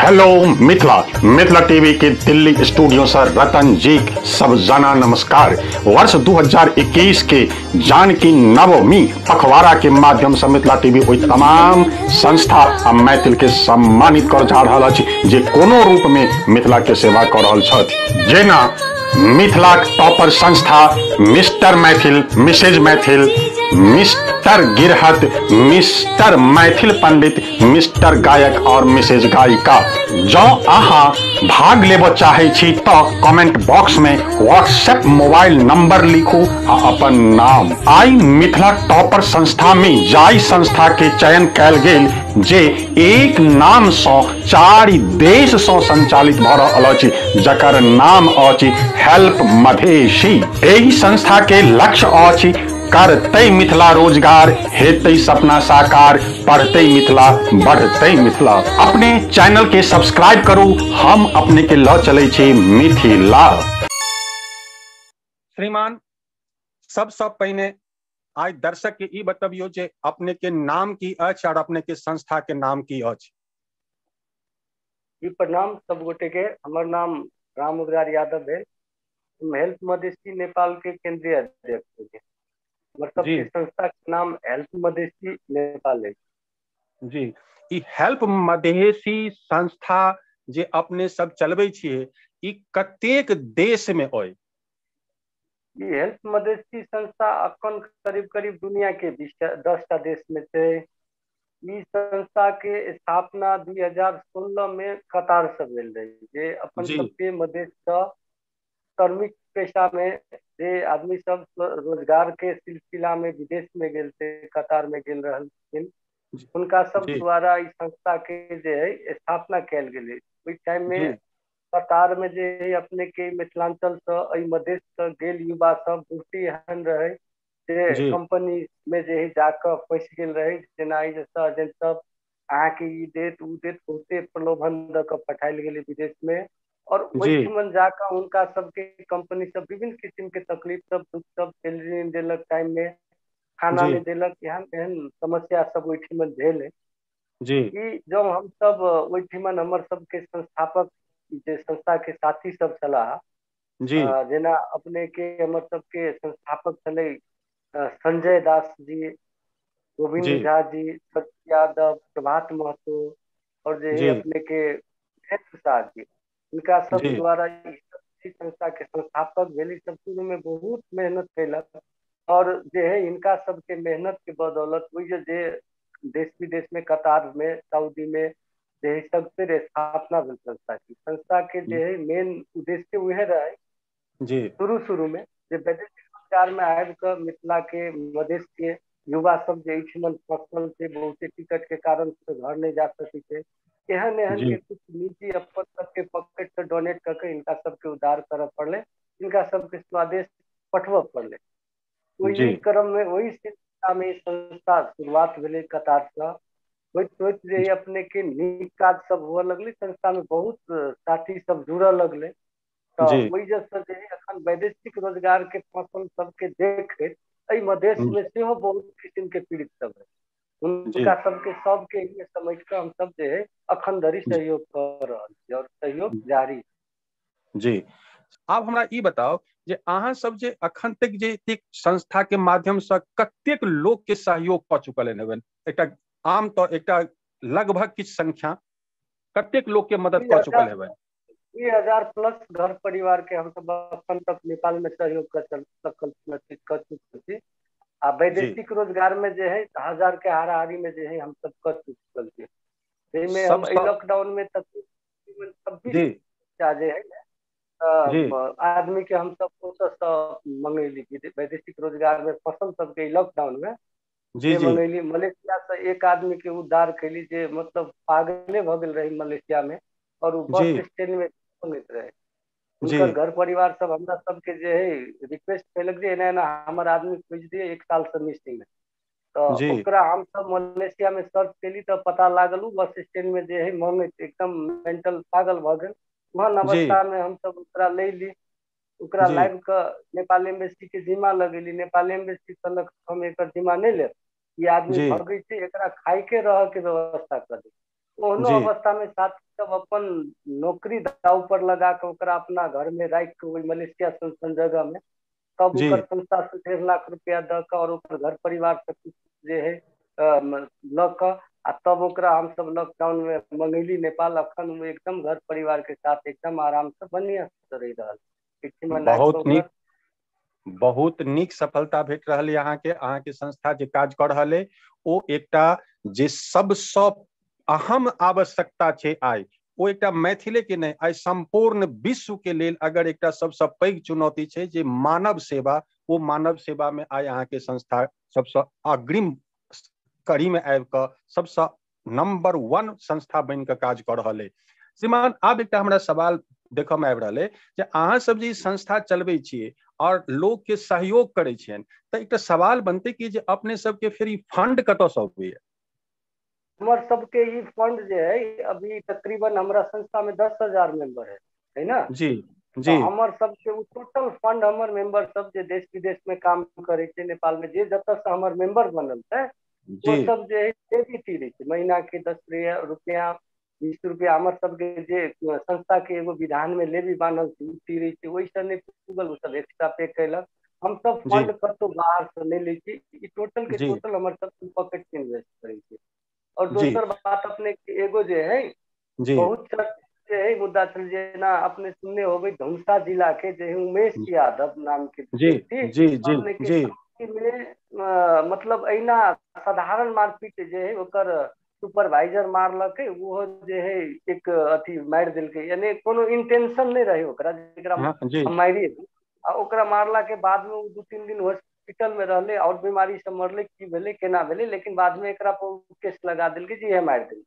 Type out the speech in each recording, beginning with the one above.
Hello Mithila Mithila TV के Delhi studio से रतन जी सब जना नमस्कार। वर्ष 2021 के जानकी नवमी पखवाड़ा के माध्यम से मिथिला टीवी ओई तमाम संस्था आ मैथिल के सम्मानित कर जा रहा अछि जे कोनो रूप में मिथिला के सेवा कर रहल छथि। जेना मिथिला टॉपर संस्था Mr Maithil, Mrs Maithil, Mr गिरहत, मिस्टर मैथिल पंडित, मिस्टर गायक और मिसेज गायिका। जो अहाँ भाग लेबो चाहे छी तो कमेंट बॉक्स में व्हाट्सएप मोबाइल नंबर लिखू आ अपन नाम। आई मिथिला टॉपर संस्था में जाई संस्था के चयन कैल गेल जे एक नाम सौ 4 देश सौ संचालित भ रहल अछि, जकर नाम अछि हेल्प मधेसी। एही संस्था के लक्ष्य अछि करते मिथिला रोजगार, हेतै सपना साकार, पढ़ते मिथिला, बढ़ते मिथिला। अपने चैनल के सब्सक्राइब करू, हम अपने के ल चले छी मिथिला। श्रीमान सब पहिने आज दर्शक के ई बतबियो जे अपने के नाम की अछि और अपने के संस्था के नाम की अछि। जी प्रणाम सब गोटे के। हमर नाम राम उदगार यादव है। हेल्प मधेसी नेपाल के केंद्रीय अध्यक्ष है। हमर सबके संस्था के नाम हेल्प मधेसी नेपाल है। जी ई हेल्प मधेसी संस्था जे अपने सब चलबै छियै ई कतेक देश में होय? ये हेल्प मधेसी संस्था अखन करीब दुनिया के 10टा देश में है। इस संस्था के स्थापना 2016 में कतार से भेल रही, जे अपन सबके मधेश का श्रमिक पेशा में जे आदमी सब रोजगार के सिलसिला में विदेश में गेल थे, कतार में गेल रहलखिन, उनका सब द्वारा इस संस्था के जे है स्थापना कैल गेल। उस टाइम में कतार में जे है अपने के मिथिलांचल से मधेश से गेल युवा सब बुढ़ती एहन रहे जे कंपनी में जे है जाकर फंस गेल रहे। जेना एजेंट सब अहाँ के ई देत उ देत बहुते प्रलोभन द के पठायल गेले विदेश में, और ओहिठमन जाकर उनका सबके कंपनी सब विभिन्न किस्म के तकलीफ सब, दुख सब, सैलरी नहीं देलक टाइम में, खाना नहीं देलक, एहन समस्या सब ओहिठमन भेल है। जी जब हम सब ओहिठमन हमर सबके संस्थापक जे संस्था के साथी सब चला, जेना अपने के हमर सबके संस्थापक चले संजय दास जी, गोविंद झा जी, सत्य यादव, प्रभात महतो, और जो है अपने के प्रसाद जी, इनका सब द्वारा संस्था के संस्थापक भेली। सब शुरू में बहुत मेहनत कैलक, और जो है इनका सबके मेहनत के बदौलत वही जे देश विदेश में, कतार में, सऊदी में जे सब फिर स्थापना भेल संस्था की। संस्था के जो है मेन उद्देश्य वह रहे शुरू में जे वैदेशिक रोजगार में आबि कर मिथिला के मधेश के युवा सब जे फंसल थे, बहुते टिकट के कारण से घर नहीं जा सके थे, एहन के कुछ निजी अपन सबके पॉकेट से डोनेट करके इनका सबके उद्धार करऽ पड़ले, इनका सबके स्वदेश पठबऽ पड़ले। वही क्रम में वही सिलसिला में संस्था शुरुआत भेले कतार से। सोच जे अपने के नीक काज सब हुआ लगले, संस्था में बहुत साथी सब जुड़े लगले, तो वही जैसे अखन वैदेशिक रोजगार के फसल सबके देख मधेश में से बहुत किस्म के पीड़ित सब है, उनका सबके ये समझ कर हम सब जो है अखन धरि सहयोग कर रहे और सहयोग जारी। जी आप हमरा ई बताओ जे अहाँ सब जे अखन तक जे संस्था के माध्यम से कतेक लोग के सहयोग क चुकल हेबन? एकटा आम तो एकटा लगभग किछ संख्या कतेक लोग के मदद क चुकल हेबन? 2000 प्लस घर परिवार के हम सब अखन तक नेपाल में सहयोग कर चुके। आ वैदेशिक रोजगार में जो है 1000 के हाराहारी में जो है हम सब कर चुकल थे। हम लॉकडाउन में तकरीबन 26 जे है आदमी के हम सब मंगेली वैदेशिक रोजगार में फसल सबके लॉकडाउन में मंगेली। मलेशिया से एक आदमी के उद्धार कैली जे मतलब पागले भ गेल रही मलेशिया में, और वो बस स्टैंड में घूमत रहे। उनकर घर परिवार सब हमरा सबके जे है रिक्वेस्ट कैलक जे एना हमर आदमी खोज दिए, 1 साल से मिसिंग है, तो ओकरा हम सब मलेशिया में सर्च कैली तो पता लागल बस स्टैंड में जे है मंगत एकदम मेंटल पागल भ गेल। वहाँ अवस्था में हम सब ओकरा ले ली, ओकरा लाइव के नेपाल एम्बेसी के जिम्मा लगेली। नेपाल एम्बेसी कहलक हम एक जिम्मा नहीं ले, ये आदमी भगे थे, एकरा खाई के रह के व्यवस्था कर दी। ओहनो जी अवस्था में साथी सब अपन नौकरी दाव पर लगा के ओकरा अपना घर में राख के ओइ मलेशिया सन जगह में तब जी ओकर संस्था से 1.5 लाख रुपया द के और ओकर घर परिवार से कुछ जे है ल क आ तब ओकरा हम सब लॉकडाउन में मंगेली नेपाल। अखन वो एकदम घर परिवार के साथ एकदम आराम से बढ़िया से रह रहल किछि में नाक बहुत ओकर। नीक, बहुत नीक सफलता भेट रहल अहाँ के। अहाँ के संस्था जे काज कर रहल है ओ एकटा जे सबसँ अहम आवश्यकता छै आइ, ओ एकटा मैथिले के नहीं आइ संपूर्ण विश्व के लेल अगर एकटा सबसँ पैघ चुनौती छै जे मानव सेवा, ओ मानव सेवा में आइ अहाँ के संस्था सबसँ अग्रिम कड़ी में आबि कऽ सबसँ नंबर 1 संस्था बन कऽ काज कर रहल है। श्रीमान आब एकटा हमरा सवाल देखऽ में आबि रहल है जे अहाँ सब जे संस्था चलबै छियै और लोग के सहयोग करे छियन, तो एक सवाल बनते कि जे अपने सबके फिर फंड कतऽ से अबैया? हमर सबके ई फंड जे है अभी तकरीबन हमरा संस्था में 10,000 मेंबर है ना। जी तो जी हमर सबके उ टोटल फंड हमर मेंबर सब जे देश विदेश में काम करे छै नेपाल में जे जतऽ से हमर मेंबर बनल छै वो जी सब जे है डेबिट रहे छै महीना के 10 रुपया 20 रुपया हमर सबके जे संस्था के एगो विधान में लेवी बान्हल छै उ रहे छै। ओइसे नहीं गूगल उ सब एक्स्ट्रा पे कैलक। हम सब जी फंड कतो बाहर से नहीं लै छी, ई टोटल के जी टोटल हमर सब पॉकेट से इन्वेस्ट करे छै। और जी दोसर बात अपने के एगो जे है जी बहुत जे है मुद्दा चल जेना अपने सुनने होबे धनुषा जिला के जे है उमेश यादव नाम के जी व्यक्ति जी जी अपने के जी में मतलब अहिना साधारण मारपीट जे है ओकर सुपरवाइजर मारलकै वो जे है एक अथी मार दिलकै, यानी कोनो इंटेंशन नहीं रहे ओकरा जेकरा हाँ जी हम मारिए आ ओकरा मारला के बाद में 2-3 दिन हॉस्पिटल में रहले और बीमारी से मरले की भेले केना भेले, लेकिन बाद में एकरा पर केस लगा दिलकै जे ये मार दिल।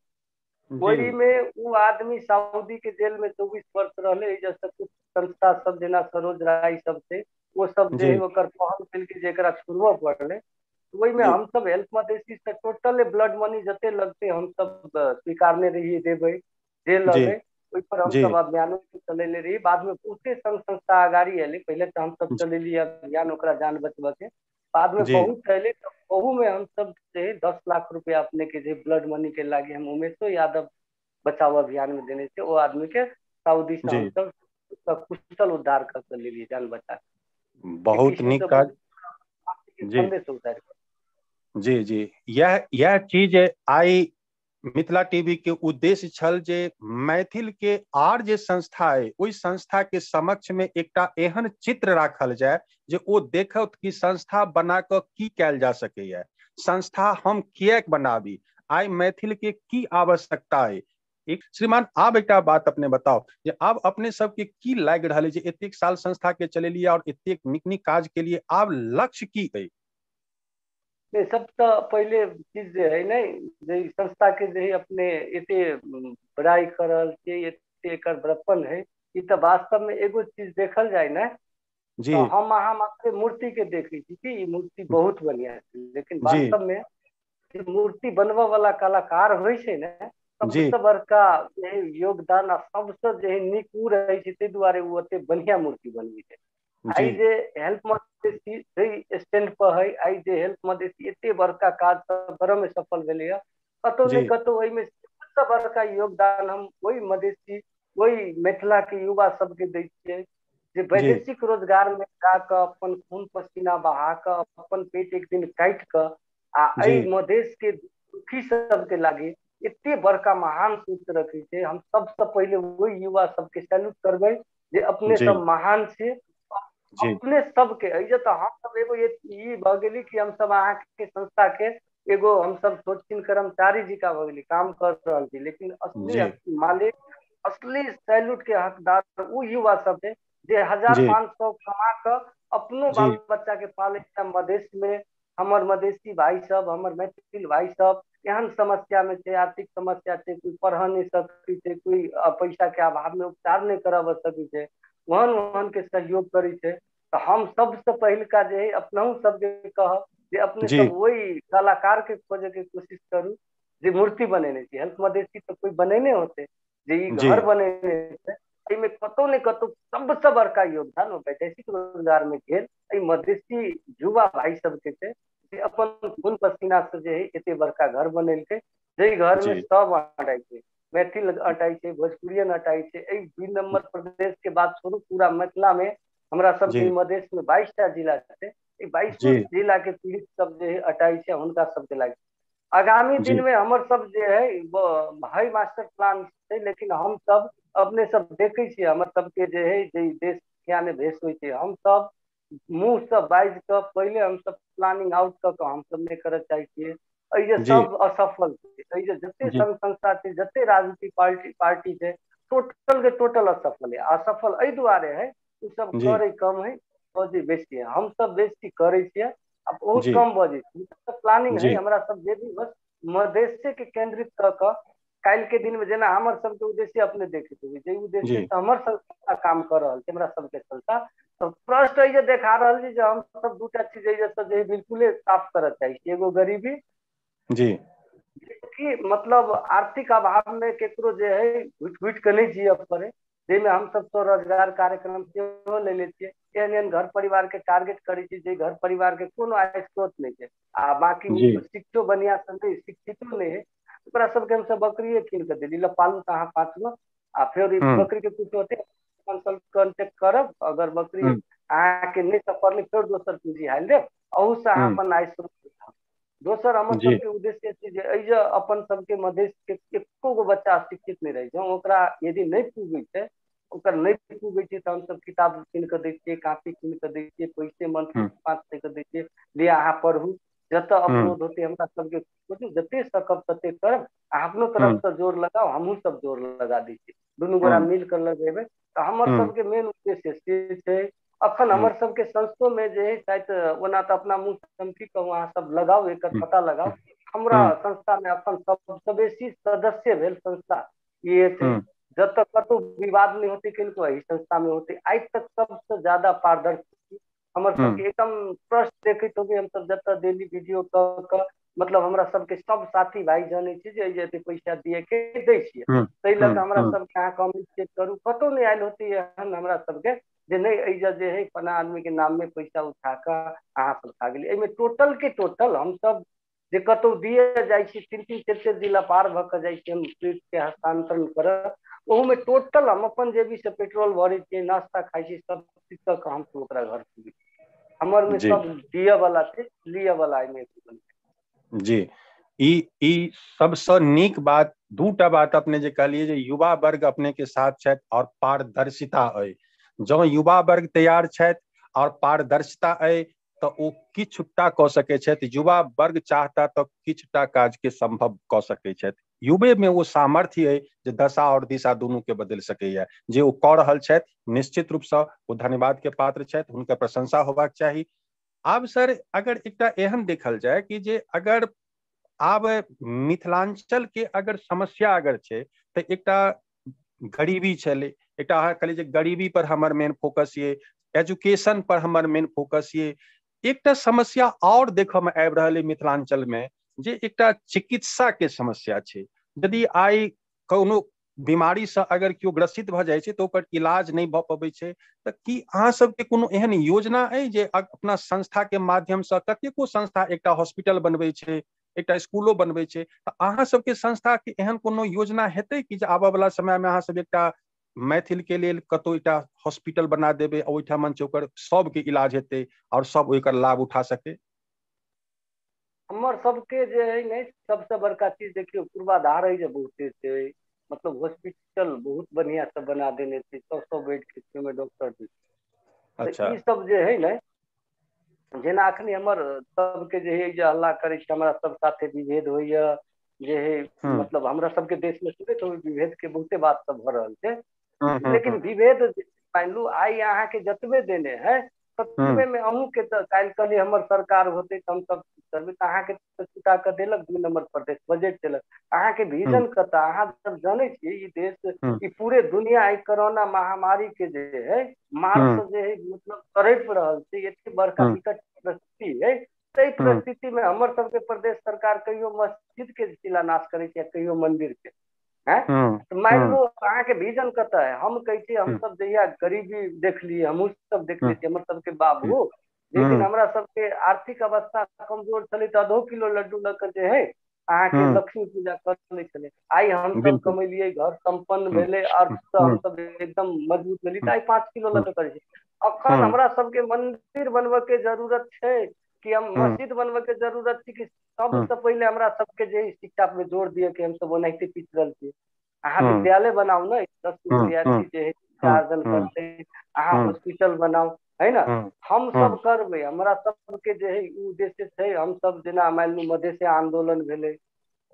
जी वही में वो आदमी सऊदी के जेल में 24 वर्ष रहले। जैसे कुछ संस्था सब जेना सरोज राय सब थे वो सब जे जी है ओकर पहल केलकै जेकरा छुड़वा पड़ले। वही में जी हम सब हेल्प मदेशी से टोटल ब्लड मनी जते लगते हम सब स्वीकारने रहिए देवे जे जी लगे ओहि पर हम जी सब अभियान चलेले रही। बाद में बहुते संस्था आगाड़ी अले, पहले तो हम सब चलेली अभियान ओकरा जान बचबे के, बाद में जी बहुत अले तो ओहू में हम सब से 10 लाख रुपया अपने के जे ब्लड मनी के लागे हम उमेशो यादव बचाव अभियान में देने थे। वो आदमी के सऊदी से हम जी सब उसका कुशल उद्धार कर ले लिए जान बचा के। एक बहुत किस्म नीक से काज। जी संदेश उतार जी जी यह चीज आई मिथिला टीवी के उद्देश्य छल जे मैथिल के आर जे संस्था है ओहि संस्था के समक्ष में एकटा एहन चित्र राखल जाय जे ओ देखत कि संस्था बना क की कैल जा सकैया, संस्था हम किएक बनाबी, आइ मैथिल के की आवश्यकता है। एक श्रीमान आब एकटा बात अपने बताओ जे आब अपने सबके की लागि रहल है जे एतेक साल संस्था के चलेलिए और एतेक नीक नीक काज के लिए आब लक्ष्य की है? नहीं। सब तो पहले चीज जे है नहीं जे संस्था के जे है अपने एते बड़ाई करल के एते एकर बड़प्पन है, ई तो वास्तव में एगो चीज देखल जाए ना जी तो हम अहाँ मात्र मूर्ति के देखे छी कि ई मूर्ति बहुत बढ़िया है, लेकिन जी वास्तव में जे मूर्ति बनबऽ वाला कलाकार होइ छै ने जी सबसे बड़का जे है योगदान आ सबसे जे है नीक उ रहे छै, ताहि दुआरे उ ओते बढ़िया मूर्ति बनबै छै। जी आई जे हेल्प मदेशी स्टैंड पर है, आई जे हेल्प मदेशी एते बड़का काज सब करऽ में सफल भेलै है, कतौ जी ने कतौ ओहि में सबसे बड़का योगदान हम वही मदेशी वही मिथिला के युवा सबके दै छियै जे जी वैदेशिक रोजगार में जाकर अपन खून पसीना बहा कर अपन पेट एक दिन काटि कर आ जी एहि मधेश के दुखी सबके लागे एते बड़का महान सोच रखे छै। हम सबसे पहले वही युवा सबके सैल्यूट करबै जे अपने जी सब महान छै। जी अपने सबके अइजे तो हम सब एगो ई भ गेली कि हम सब अहाँ के संस्था के एगो हम सब सोचिन कर्मचारी जी का भ गेली काम कर रहल छी, लेकिन जी असली मालिक असली सैल्यूट के हकदार उ युवा सब है जे जी 1,500 कमा कर अपनो जी बाल बच्चा के पाले मधेश में। हमर मधेसी भाई सब हमर मैथिल भाई सब एहन समस्या में छै, आर्थिक समस्या छै, कोई पढ़ नहीं सकै छै, कोई पैसा के अभाव में उपचार नहीं करब सकै छै, वहन वहन के सहयोग करे छै। तो हम सबसे पहिलका जे है अपनहु सबके कहब जे अपने जी सब वही कलाकार के खोजे के कोशिश करू जे मूर्ति बनेने छै। हेल्प मदेशी तो कोई बनेने होते जे ई जी घर बनेने छै, एहिमे कतौ ने कतौ सबसे बड़का योगदान वैदेशिक रोजगार में गेल एहि मधेसी युवा भाई सबके छै जे अपन खून पसीना से जे है एते बड़का घर बनेलकै जे घर में जी सब अटाई छे, मैथिल अटाई छे, भोजपुरियन अटाई छे। 2 नंबर प्रदेश के बात छोड़ू, पूरा मिथिला में हमरा सब के जी मधेश में 22टा जिला छे। 22 जी जिला के पीड़ित सब जे अटाई छे हुनका सब के लागे। आगामी दिन जी में हमर सब जे है हाई मास्टर प्लान है, लेकिन हम सब अपने सब देखे छियै हमर सब के जे है जे देश क्या में भेष होइ छै, हम सब मुंह से बाज के पहले हम सब प्लानिंग आउट क के हम सब नहीं करे चाहे छियै। जे जी सब असफल छै, जे जते जी संघ संस्था छै, जते राजनीतिक पार्टी छै, टोटल के टोटल असफल है। असफल एहि दुआरे है उ सब जी करे कम है, बजे बेसी है। हम सब बेसी करे छियै आ बहुत जी कम बजे प्लानिंग है जी हमरा सब जे भी बस मधेश के केंद्रित क के काल के दिन में जेना हमर सब के उद्देश्य अपने देखे थे, जे उद्देश्य जी से हमर संस्था काम कर रहा है, हमरा सब के संस्था तो प्रश्न ये देखा रहा है जे हम सब दूटा चीज जे बिल्कुल साफ करऽ चाहे छी। एगो गरीबी जी कि मतलब आर्थिक अभाव में केकरो जे है घुट घुट के नहीं जिये पड़े, जेमे हम सब स्वरोजगार कार्यक्रम सेहो ले ले छियै। एहन घर परिवार के टारगेट करै छी जे घर परिवार के कोनो आय स्रोत नहीं है आ बाकी जी शिक्षो बनिया नहीं, शिक्षितो नहीं है, ओकरा सबके हम सब बकरिए कीन के देली, पालू कहाँ 5 गो आ फिर हम्म बकरी के कुछ होते कंसल्ट कांटेक्ट करब, अगर बकरी हम्म अहाँ के नहीं सफरली फिर दोसर पूंजी हाल देब, अहू से अहाँ हम्म अपन आय स्रोत उठाउ। दोसर हमर जी सबके उद्देश्य छै जे एहि जे अपन सबके मधेश के एको गो बच्चा शिक्षित नहीं रहे छै, ओकरा यदि नहीं पूगे छै, ओकर नहीं पूगे छै तो हम सब किताब कीन के दै छियै, कॉपी कीन के दै छियै, पैसे मंथली हम्म 500 के दै छियै, लिया अहाँ पढ़ू, जतऽ हम्म अपलोड होते हमरा सबके सोचू जते सकब तते करब, अपनो तरफ हम्म से जोर लगाओ, हमहू सब जोर लगा दै छी, दुनू गोरा हम्म मिल कर लगेबे तो हमर हम्म सबके मेन उद्देश्य से छै। अखन हम्म हमर सबके संस्थो में जे है शायद ओना तो अपना मुंह चमकी के वहाँ सब लगाओ, एक हम्म पता लगाओ, हमरा हम्म संस्था में अपन सबसे बेसी सदस्य भेल संस्था ये छै। हम्म जब तक कतौ विवाद नहीं होते किनको यही संस्था में होते, आज तक सबसे ज्यादा पारदर्शी हमर हम्म सबके एकदम प्रश्न देखैत होगे, हम सब जब डेली वीडियो क मतलब हमरा सबके सब साथी भाई जाने छी जे एते पैसा दिए के दै छियै, हम्म ताहि लऽ कऽ हम्म हमरा सबके अहाँ कम्युनिकेट करू, कतौ नहीं आयल होती एहन हमरा सबके जे नहीं एहिजा जे है फला आदमी के नाम में पैसा उठा कऽ अहाँ सब खा गेली। एहिमे टोटल के टोटल हम सब जे कतौ दिए जाइ छी 3-3 4-4 जिला पार भऽ कऽ जाइ छी हम सीट के हस्तांतरण करऽ, ओहू में टोटल हम अपन जेबी से पेट्रोल भरे छियै, नाश्ता खाइ छी, सब चीज कऽ हम सब ओकरा घर पुगे, हमर में जी सब दिए वाला छै, लिए वाला एहिमे जी ई सबसँ नीक बात दूटा बात अपने जे कहलिए जे युवा वर्ग अपने के साथ छथि और पारदर्शिता अइ, जँ युवा वर्ग तैयार छथि और पारदर्शिता अइ तऽ ओ किछुटा कऽ सकै छथि, युवा वर्ग चाहता तऽ किछुटा काज के संभव कऽ सकै छथि। युवे में वो सामर्थ्य अइ जे दशा और दिशा दुनू के बदलि सकैया, जे ओ कऽ रहल छथि निश्चित रूप सँ ओ धन्यवाद के पात्र छथि, हुनकर प्रशंसा होबाक चाही। आब सर अगर एकटा एहन देखल जाय कि जे अगर आब मिथिलांचल के अगर समस्या अगर छै तऽ एकटा गरीबी छलै, एकटा अहाँ कहलिए जे गरीबी पर हमर मेन फोकस ये, एजुकेशन पर हमर मेन फोकस ये, एकटा समस्या और देखऽ में आबि रहल है मिथिलांचल में जे एकटा चिकित्सा के समस्या छै। यदि आइ कोनो बीमारी से अगर केओ ग्रसित भऽ जाइ छै तऽ ओकर इलाज नहीं भऽ पबै छै, तऽ की अहाँ सबके कोनो एहन योजना अइ जे अपना संस्था के माध्यम से, कतेको संस्था एकटा हॉस्पिटल बनबै छै, एकटा स्कूलो बनबै छै, तऽ अहाँ सबके संस्था के एहन कोनो योजना हेतै कि जे आबऽ वाला समय में अहाँ सब एकटा मैथिल के लेल कतौ एकटा हॉस्पिटल बना देबै, ओहिठाम ओकर सबके इलाज हेतै और सब ओकर लाभ उठा सकै? हमर सबके जे है नहीं सबसे बड़का चीज देखियो पूर्वाधार है जे बहुते छै, मतलब हॉस्पिटल बहुत बढ़िया से बना देने छै, 100 बेड के में डॉक्टर भी, अच्छा तऽ ई सब जे है ने जेना अखनी हमर सबके जे है जे हल्ला करे छै हमरा सब साथे विभेद होइया, जे है हम्म मतलब हमरा सबके देश में सुने तो विभेद के बहुते बात सब भऽ रहल छै, हम्म लेकिन विभेद मान लू आइ अहाँ के जतबे देने है हम्म ततबे में अहूँ के तो काल्हि कल हमर सरकार होते तो हम सब करबै, तऽ अहाँ के छुटा के देलक 2 नंबर प्रदेश बजट देलक, अहाँ के हम्म विजन कतऽ? अहाँ सब जाने छियै ई देश हम्म ई पूरे दुनिया आई कोरोना महामारी के जे है मार हम्म से जे है मतलब तड़प रहल छै, एते बड़का हम्म विकट परिस्थिति है, ताहि हम्म परिस्थिति में हमर सबके प्रदेश सरकार कहियो मस्जिद के शिलान्यास करे छै, कहियो मंदिर के है, हम्म तो मान हम्म लो अहाँ के विजन कतऽ है? हम कहै छी हम हम्म सब जहिया गरीबी देखलिए, हमहूँ सब देखले हम्म छियै, हमर सबके बाबू जाहि दिन हम्म हमरा सबके आर्थिक अवस्था कमजोर छलै तऽ आधो किलो लड्डू लऽ के जे है अहाँ के लक्ष्मी पूजा कर ले चले। आई हम सब कमेलिए, घर संपन्न भेले, अर्थ से हम सब एकदम मजबूत भेली, तो आई 5 किलो लगे करे। अखन हमरा सबके मंदिर बनबे के जरूरत है कि हम मस्जिद बनबे के जरूरत है कि सबसे पहले हमरा सबके जे शिक्षा पे जोर दिए कि हम सब ओनाहिते पिछड़ल छी। अहाँ विद्यालय बनाओ ना, 10 विद्यार्थी जे आर्जन करते, अहाँ हॉस्पिटल बनाओ, है ना। हम सब करबे, हमरा सबके जे है उद्देश्य है। हम सब जेना मान लू मधेसी आंदोलन भेले,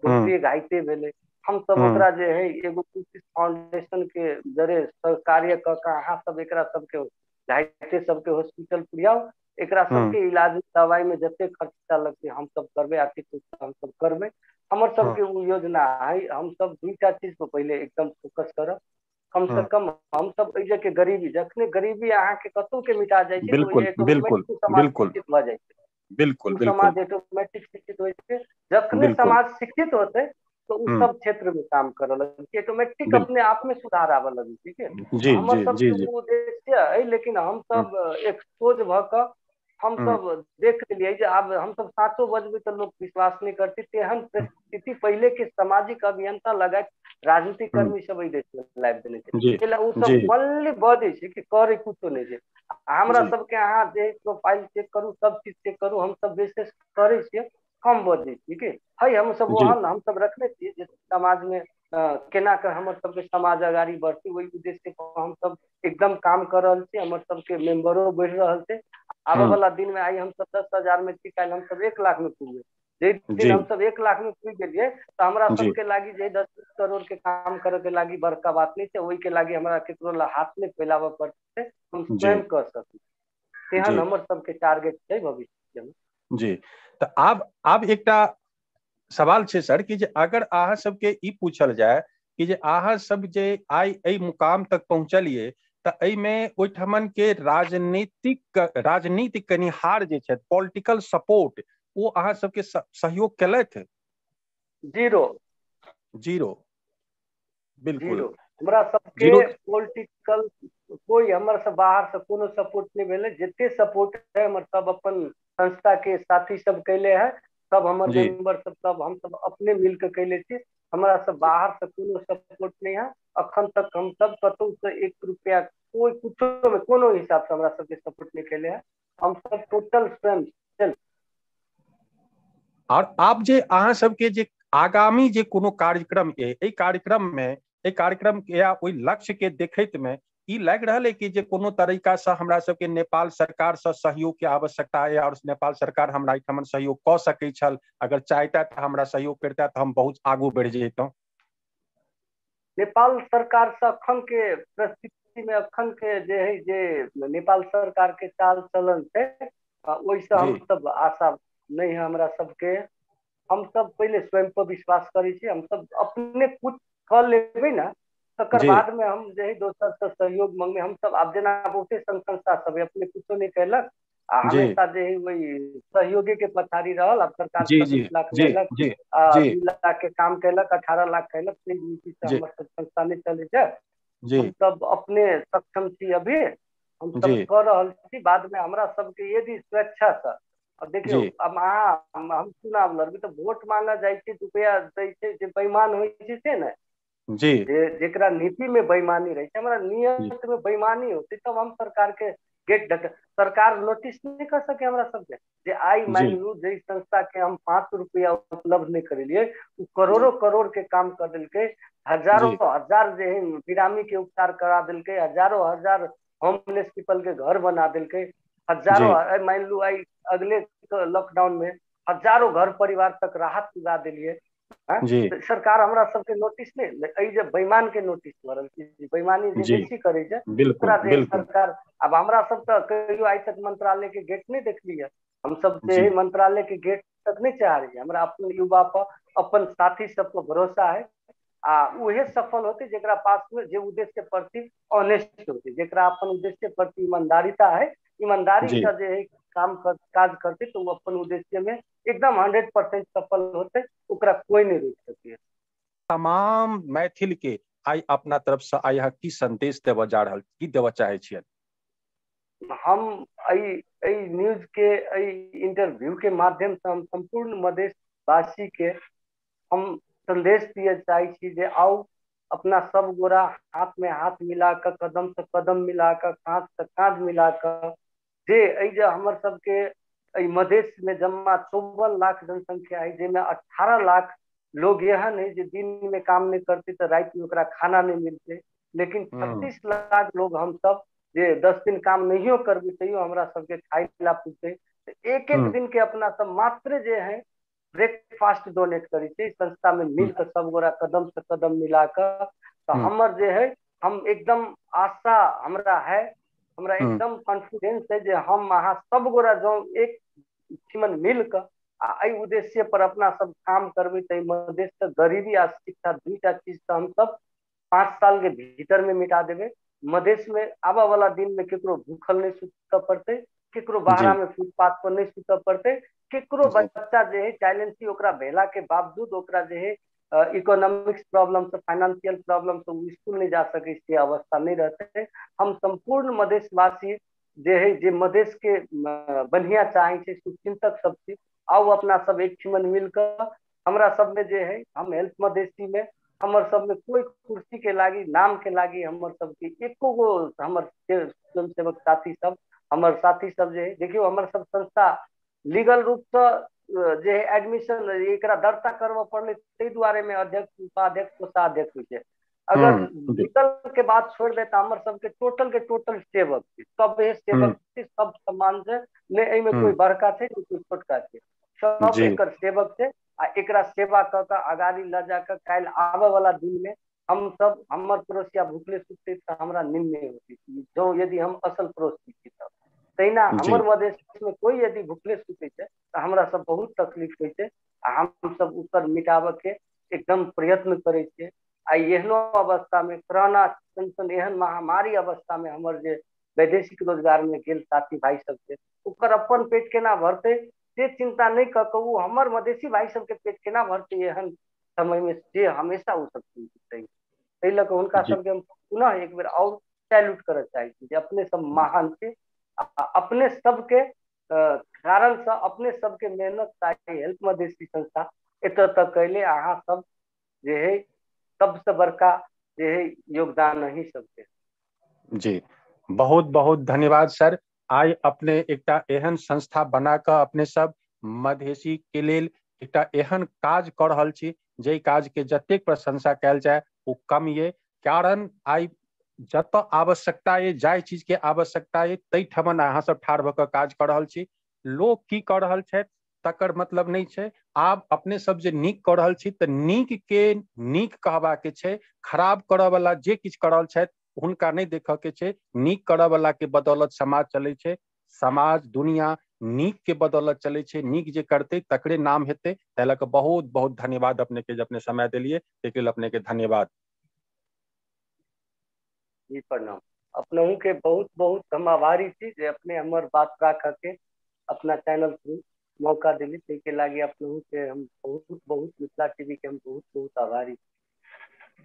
दोषी घाइते भेले, हम सब ओकरा जे है एगो फाउंडेशन के जरे कार्य क के अहाँ सब एकरा सबके घाइते सबके हॉस्पिटल पुरियाओ, एकरा सबके इलाज दवाई में जते खर्चा लगते हम सब करबे, आर्थिक रूप से हम सब करबे। हमर सबके उ योजना है। हम सब दुईटा चीज पर पहले एकदम फोकस करब। कम से कम हम सब जे के गरीबी, जखने गरीबी अहाँ के कतौ के मिटा जाय छै तो ये ऑटोमेटिक समाज शिक्षित भ जाय छै। बिल्कुल समाज ऑटोमेटिक शिक्षित होय छै। जखने समाज शिक्षित होते तो उस सब क्षेत्र में काम करे लगे, ऑटोमेटिक अपने आप में सुधार आवे लगे। ठीक है, हमर सब के उद्देश्य है। लेकिन हम सब एक सोच भ क हम सब देख लिए जे आब हम सब साचो बजबे तो लोग विश्वास नहीं करते। तेहन परिस्थिति पहले के सामाजिक अभियंता लगा राजनीतिक कर्मी सब देश में लाइव देने छै, उ सब बल्ले बजे छै कि करे कुछो नहीं छै। हमरा सबके अहाँ जे प्रोफाइल चेक करू, सब चीज चेक करू, हम सब विशेष करे छियै, कम बजे ठीक है। हम सब ओहन हम सब रखने छियै जे समाज में केना के हमर सबके समाज आगाड़ी बढ़ती, वही उद्देश्य हम सब एकदम काम कर रहल छी। हमर सबके मेंबरो बढ़ रहल छै। आबे वाला दिन में आई हम सब 10,000 में छी, काल हम सब 1 लाख में पुगे। जे दिन हम सब 1 लाख में पुग गेलिए तो हमरा सबके लागी जे 10 करोड़ के काम करे के लागी बड़का बात नहीं छै। ओई के लागी हमरा केकरो ला हाथ नहीं फैलावे पड़ते, हम स्वयं कर सकी। तेहन हमर सबके टारगेट छै भविष्य में। जी, तो आब एकटा सवाल छै सर कि जे अगर अहाँ सबके ई पूछल जाए कि जे अहाँ सब जे आई एई मुकाम तक पहुंचलिए त एई में ओइठमन के राजनीतिक कनिहार जे छै, पॉलिटिकल सपोर्ट, वो अहाँ सबके सहयोग केलथि? जीरो बिल्कुल हमरा सबके पॉलिटिकल कोई हमर से बाहर से कोनो सपोर्ट नहीं भेले। जते सपोर्ट है हमर सब अपन संस्था के साथी सब कैले है, सब हमर मेंबर सब हम सब अपने मिल के कैले छी। हमरा से बाहर से कोनो सपोर्ट नहीं है। अखन तक हम सब कतौ से 1 रुपया कोई कुछो में कोनो हिसाब से हमरा सबके सपोर्ट नहीं कैले है। हम सब टोटल स्वयं। और आप जे अहाँ सबके जे आगामी जे कोनो कार्यक्रम है, एई कार्यक्रम या ओई लक्ष्य के देखैत में ई लग रहा है कि जे कोनो तरीका से हमरा सबके नेपाल सरकार से सहयोग के आवश्यकता है और नेपाल सरकार हमरा एठमन सहयोग क सकै छल? अगर चाहता तो हमरा सहयोग करता तो हम बहुत आगू बढ़ जैतौं। नेपाल सरकार से अखन के परिस्थिति में अखन के जे है जे नेपाल सरकार के चाल चलन छै, ओइसे हम सब आशा नहीं है हमरा सबके। हम सब पहले स्वयं पर विश्वास करै छी। हम सब अपने कुछ कर लेबै ना, तकर बाद में हम जे दोसर से सहयोग मांगे। हम सब आब जेना बहुते संस्था सब अपने कुछो नहीं कैलक, हमेशा जे वही सहयोगी के पछाड़ी रहल। अब सरकार 26 लाख देलक, 2 लाख के काम कैलक, 18 लाख कैलक, नीति से हमर संस्था नहीं चले छै। हम सब अपने सक्षम छी, अभी हम सब कर रहल छी। बाद में हमरा सबके यदि स्वेच्छा से, अब देखियो अब हम चुनाव लड़बी तो वोट मांगा जाय छै, रुपया दै छै, जे बेईमान होय छै ने, जेकरा नीति में बेईमानी रहे छै, हमरा नियत में बेईमानी होती तब हम सरकार के गेट ढक, सरकार नोटिस नहीं कर सके हमरा सबके। जे आई मान लू जे संस्था के हम 5 रुपया उपलब्ध नहीं करेलिए, करोड़ों करोड़ के काम कर दिलके, हजारों हजार जे बिरामी के उपचार करा दिलके, हजारों हजार होमलेस पीपल के घर बना दिलके, हजारों मान लू आई अगले लॉकडाउन में हजारों घर परिवार तक राहत पुगा दिलिए। सरकार हमरा सबके नोटिस नहीं, जे बेईमान के नोटिस भरल, बेईमानी जे बेसी करे छै ओकरा जे सरकार। अब हमरा सब तो कहियो आज तक मंत्रालय के गेट नहीं देखली है। हम सब जे मंत्रालय के गेट तक नहीं चाह रही है। हमरा अपन युवा पर, अपन साथी सब पर भरोसा है। उहे सफल होते जेकरा पास में जे उद्देश्य के प्रति ऑनेस्ट होते, जेकरा अपन उद्देश्य के प्रति ईमानदारिता है, ईमानदारी से जे है काज करते तो वो अपन उद्देश्य में एकदम 100% सफल होते, ओकरा कोई नहीं रोक सके। तमाम मैथिल के आई अपना तरफ से आई की संदेश देव जा रहल, की देव चाहे छियन? हम न्यूज के इंटरव्यू के माध्यम से हम संपूर्ण मधेशवासी के हम संदेश दिए चाहे छी जे आओ अपना सब गोरा हाथ में हाथ मिलाकर, कदम से कदम मिलाकर, कांध से कांध मिलाकर, जे हमर सबके मधेश में जमा 54 लाख जनसंख्या है, जेमे 18 लाख लोग एहन है जो दिन में काम नहीं करते तो रात में ओकरा खाना नहीं मिलते, लेकिन 36 लाख लोग हम सब जे 10 दिन काम नहीं करबी तैयो हमरा सबके खाई ला पूछते, एक एक दिन के अपना सब मात्र जे है ब्रेकफास्ट डोनेट करी छे संस्था में मिलकर सब गोरा कदम से कदम मिलाकर। तो हमर जे है हम एकदम आशा हमरा है, हमरा एकदम कॉन्फिडेंस है जे हम अहाँ सब गोरा जो एक मन मिलकर आई उद्देश्य पर अपना सब काम करबे तो मधेश से गरीबी आ शिक्षा दुईटा चीज तो हम सब 5 साल के भीतर में मिटा देवे। मधेश में आवा वाला दिन में केकरो भूखल नहीं सुत पड़ते, केकरो बाहरा में फुटपाथ पर नहीं सुत पड़ते, केकरो बच्चा जे है चाइलेंसी ओकरा भेला के बावजूद ओकरा जे है इकोनॉमिक्स प्रॉब्लम से, फाइनेंशियल प्रॉब्लम से स्कूल नहीं जा सके से अवस्था नहीं रहते। हम संपूर्ण मधेशवासी जे है जे मधेश के बढ़िया चाहे छे शुभचिंतक सब चीज आओ अपना सब एक मन मिलकर हमरा सब में जे है हम हेल्प मधेसी में हमर सब में कोई कुर्सी के लागी नाम के लागी हमर सब के एको गो हमर स्वयं सेवक साथी सब हमर साथी सब जे है देखियो हमर सब संस्था लीगल रूप से जे एडमिशन एकरा दर्ता करवा पड़ले तै दुआरे में अध्यक्ष, उपाध्यक्ष, कोषाध्यक्ष होइ छै। अगर लीगल के बात छोड़ दे तो हमर सब के टोटल सेवक सब सेवक सब समान से ने एई में कोई बड़का छै कोई छोटका छै, सब एकर सेवक छै आ एकरा सेवा क के आगाड़ी ल जाकर काल आवे वाला दिन में हम सब हमर पड़ोसिया भूखले सुतते तो हमरा नींद नहीं होती जो यदि हम असल पड़ोसी छी तब तैना हमर मधेश में कोई यदि भूखले सुते छै तो हमरा सब बहुत तकलीफ होय छै आ हम सब ऊपर मिटावे के एकदम प्रयत्न करे छियै। आ एहनो अवस्था में कोरोना टेंशन एहन महामारी अवस्था में हमर जे वैदेशिक रोजगार में गेल साथी भाई सब छै ओकर अपन पेट केना भरते से चिंता नहीं क के वो हमर मधेसी भाई सब के पेट केना भरते एहन समय में से हमेशा वो सब चिंतित तै लक उनका सबके हम पुनः एक बेर और सैल्यूट करे चाहे छी अपने सब महान के अपने सबके कारण से अपने सबके मेहनत चाहे हेल्प मधेसी संस्था एत तक कैले अहाँ सब जे है सबसे बड़का जे है योगदान ही सबके। जी बहुत बहुत धन्यवाद सर। आई अपने एकटा एहन संस्था बना कर अपने सब मधेसी के लेल एकटा एहन काज कर रहल छी जे काज के जतेक प्रशंसा कैल जाए वो कम ये, कारण आई जत आवश्यकता है जाय चीज के आवश्यकता है तै ठमन अहाँ सब ठाढ़ भऽ कऽ काज कर रहल छी। लोग की कर रहल छै तकर मतलब नहीं छै, आब अपने सब जे नीक कर रहल छी तऽ नीक के नीक कहबा के छै, खराब करऽ वाला जे किछ कर रहल छै हुनका नहीं देखऽ के छै। नीक करऽ वाला के बदौलत समाज चले छै, समाज दुनिया नीक के बदौलत चले छै, नीक जे करते तकरे नाम हेते। तै लऽ कऽ बहुत बहुत धन्यवाद अपने के जे अपने समय देलिए ताहि लेल अपने के धन्यवाद। जी प्रणाम। अपनहु के बहुत बहुत हम आभारी छी जे अपने हमर बात राख के अपना चैनल थ्रू मौका दिली ते के लागी अपनहु के हम बहुत बहुत मिथिला टीवी के हम बहुत बहुत आभारी।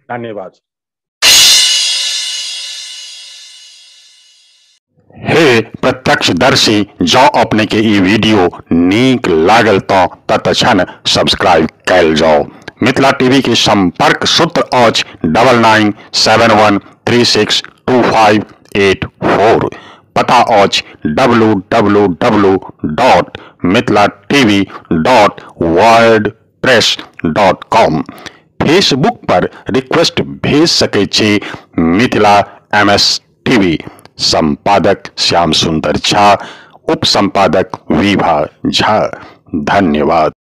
धन्यवाद। हे प्रत्यक्षदर्शी जो अपने के ई वीडियो नीक लागल तो तत्क्षण सब्सक्राइब कैल जाओ। मिथिला टीवी के संपर्क सूत्र अछि 9971362584। पता अछि www.mithilatv.wordpress.com। फेसबुक पर रिक्वेस्ट भेज सके छी मिथिला MS टीवी। संपादक श्याम सुंदर झा, उप संपादक विभा झा। धन्यवाद।